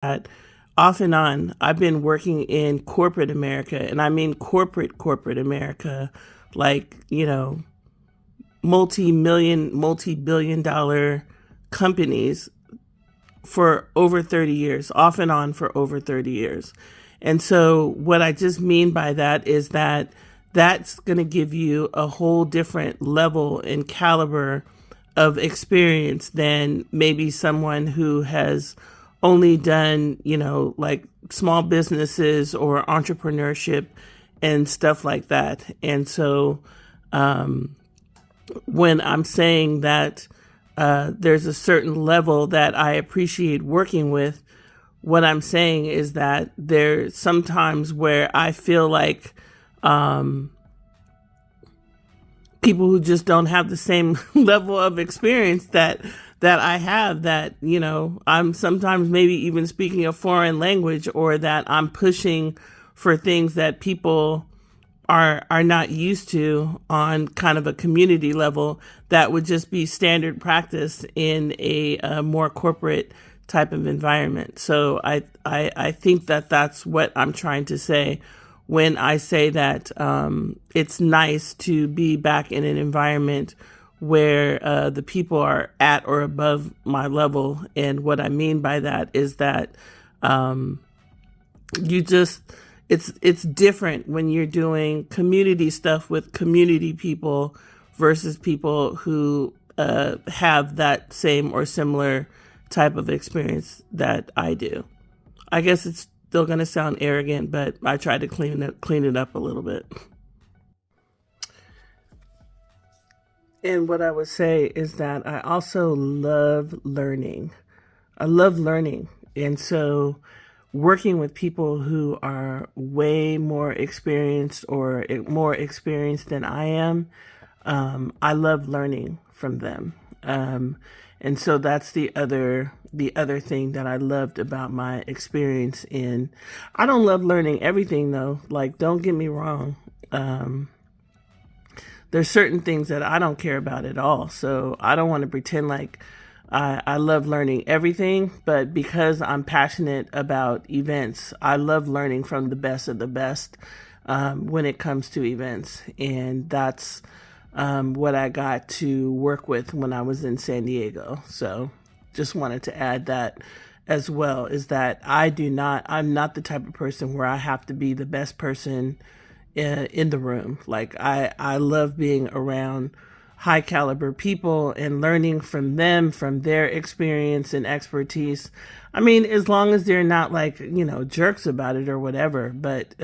that off and on, I've been working in corporate America, and I mean corporate America, like, multi-billion dollar companies for over 30 years, off and on for over 30 years. And so what I just mean by that is that that's going to give you a whole different level and caliber of experience than maybe someone who has only done, like small businesses or entrepreneurship and stuff like that. And so when I'm saying that there's a certain level that I appreciate working with, what I'm saying is that there's sometimes where I feel like people who just don't have the same level of experience that I have, that, I'm sometimes maybe even speaking a foreign language, or that I'm pushing for things that people are not used to on kind of a community level that would just be standard practice in a more corporate type of environment. So I think that that's what I'm trying to say when I say that it's nice to be back in an environment where the people are at or above my level. And what I mean by that is that it's different when you're doing community stuff with community people versus people who have that same or similar type of experience that I do. I guess it's still going to sound arrogant, but I tried to clean it up a little bit. And what I would say is that I also love learning. I love learning. And so working with people who are way more experienced or more experienced than I am, I love learning from them. And so that's the other thing that I loved about my experience in. I don't love learning everything though. Like, don't get me wrong. There's certain things that I don't care about at all. So I don't want to pretend like I love learning everything, but because I'm passionate about events, I love learning from the best of the best when it comes to events. And that's what I got to work with when I was in San Diego. So just wanted to add that as well, is that I'm not the type of person where I have to be the best person in the room. Like I love being around high caliber people and learning from them, from their experience and expertise. I mean, as long as they're not like, jerks about it or whatever, but,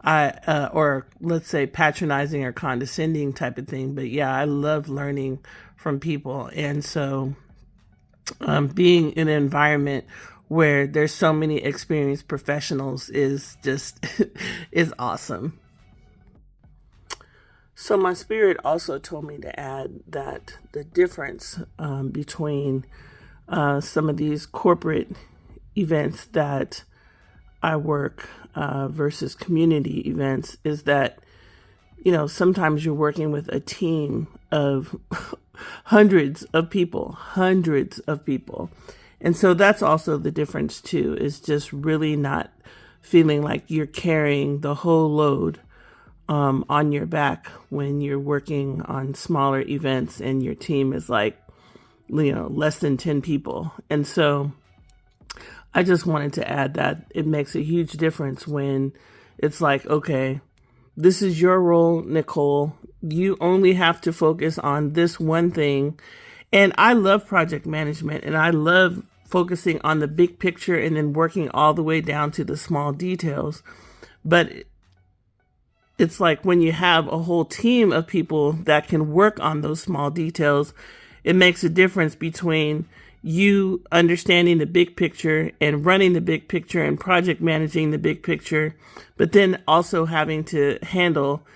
or let's say patronizing or condescending type of thing. But yeah, I love learning from people. And so being in an environment where there's so many experienced professionals is just, is awesome. So my spirit also told me to add that the difference between some of these corporate events that I work versus community events is that, sometimes you're working with a team of hundreds of people. And so that's also the difference too, is just really not feeling like you're carrying the whole load on your back when you're working on smaller events and your team is like, less than 10 people. And so I just wanted to add that it makes a huge difference when it's like, okay, this is your role, Nicole. You only have to focus on this one thing. And I love project management, and I love focusing on the big picture and then working all the way down to the small details. But it's like when you have a whole team of people that can work on those small details, it makes a difference between you understanding the big picture and running the big picture and project managing the big picture, but then also having to handle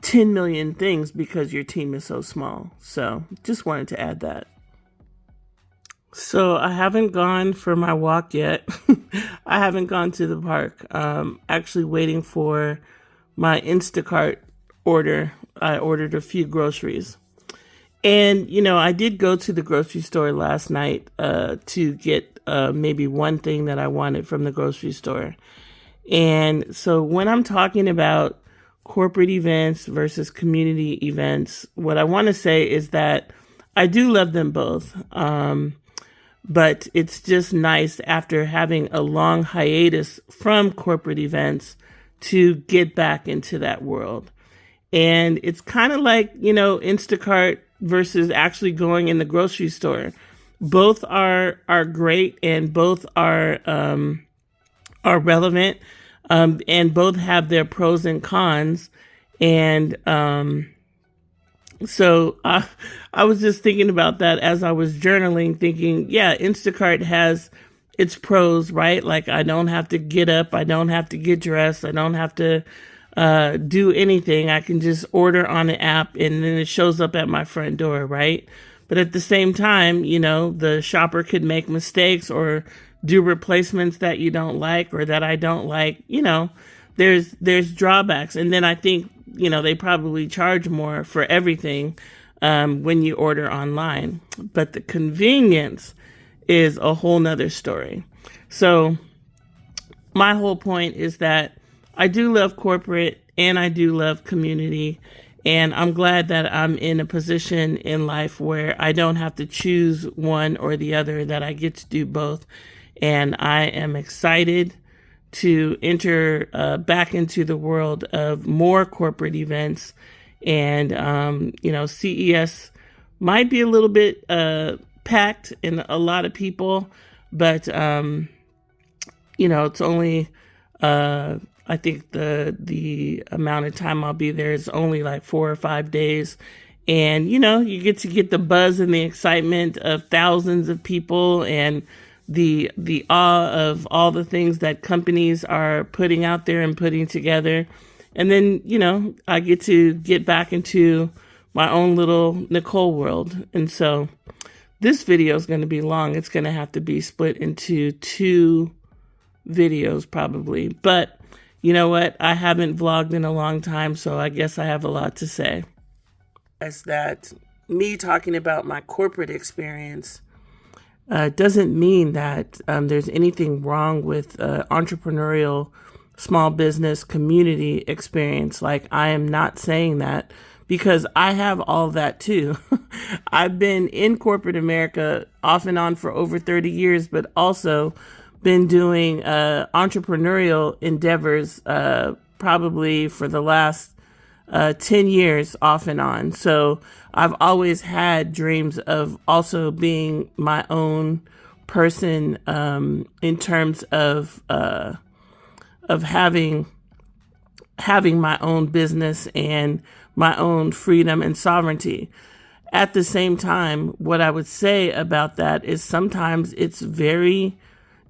10 million things because your team is so small. So just wanted to add that. So I haven't gone for my walk yet. I haven't gone to the park. Actually waiting for my Instacart order. I ordered a few groceries. And, I did go to the grocery store last night to get maybe one thing that I wanted from the grocery store. And so when I'm talking about corporate events versus community events, what I want to say is that I do love them both. But it's just nice after having a long hiatus from corporate events to get back into that world. And it's kind of like, Instacart versus actually going in the grocery store. Both are great, and both are relevant, and both have their pros and cons. And so I was just thinking about that as I was journaling, thinking, yeah, Instacart has its pros, right? Like, I don't have to get up, I don't have to get dressed, I don't have to do anything. I can just order on the app and then it shows up at my front door, right? But at the same time, the shopper could make mistakes or do replacements that you don't like or that I don't like. There's drawbacks. And then I think, they probably charge more for everything when you order online. But the convenience is a whole nother story. So my whole point is that I do love corporate and I do love community. And I'm glad that I'm in a position in life where I don't have to choose one or the other, that I get to do both. And I am excited to enter back into the world of more corporate events. And, CES might be a little bit packed and a lot of people, but, it's only, I think the amount of time I'll be there is only like 4 or 5 days. And, you get to get the buzz and the excitement of thousands of people and the awe of all the things that companies are putting out there and putting together. And then, I get back into my own little Nicole world. And so this video is going to be long. It's going to have to be split into 2 videos probably. But you know what? I haven't vlogged in a long time, so I guess I have a lot to say. As that me talking about my corporate experience doesn't mean that there's anything wrong with entrepreneurial small business community experience. Like, I am not saying that, because I have all that too. I've been in corporate America off and on for over 30 years, but also been doing entrepreneurial endeavors probably for the last 10 years off and on. So I've always had dreams of also being my own person in terms of having my own business and my own freedom and sovereignty. At the same time, what I would say about that is sometimes it's very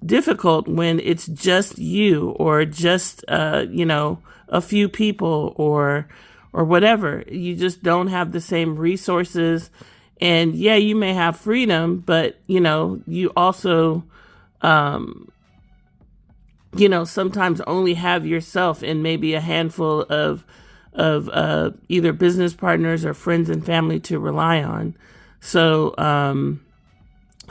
difficult when it's just you or just, a few people or whatever. You just don't have the same resources. And yeah, you may have freedom, but, you also, sometimes only have yourself and maybe a handful of either business partners or friends and family to rely on. So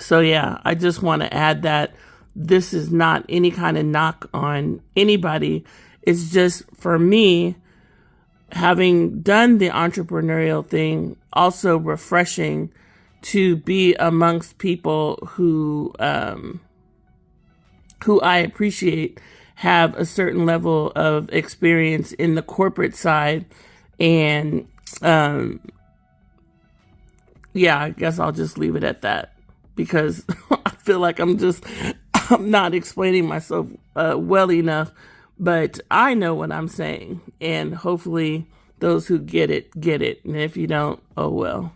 yeah, I just want to add that this is not any kind of knock on anybody. It's just, for me, having done the entrepreneurial thing, also refreshing to be amongst people who I appreciate have a certain level of experience in the corporate side. And yeah, I guess I'll just leave it at that, because I feel like I'm not explaining myself well enough, but I know what I'm saying, and hopefully those who get it, get it. And if you don't, oh well.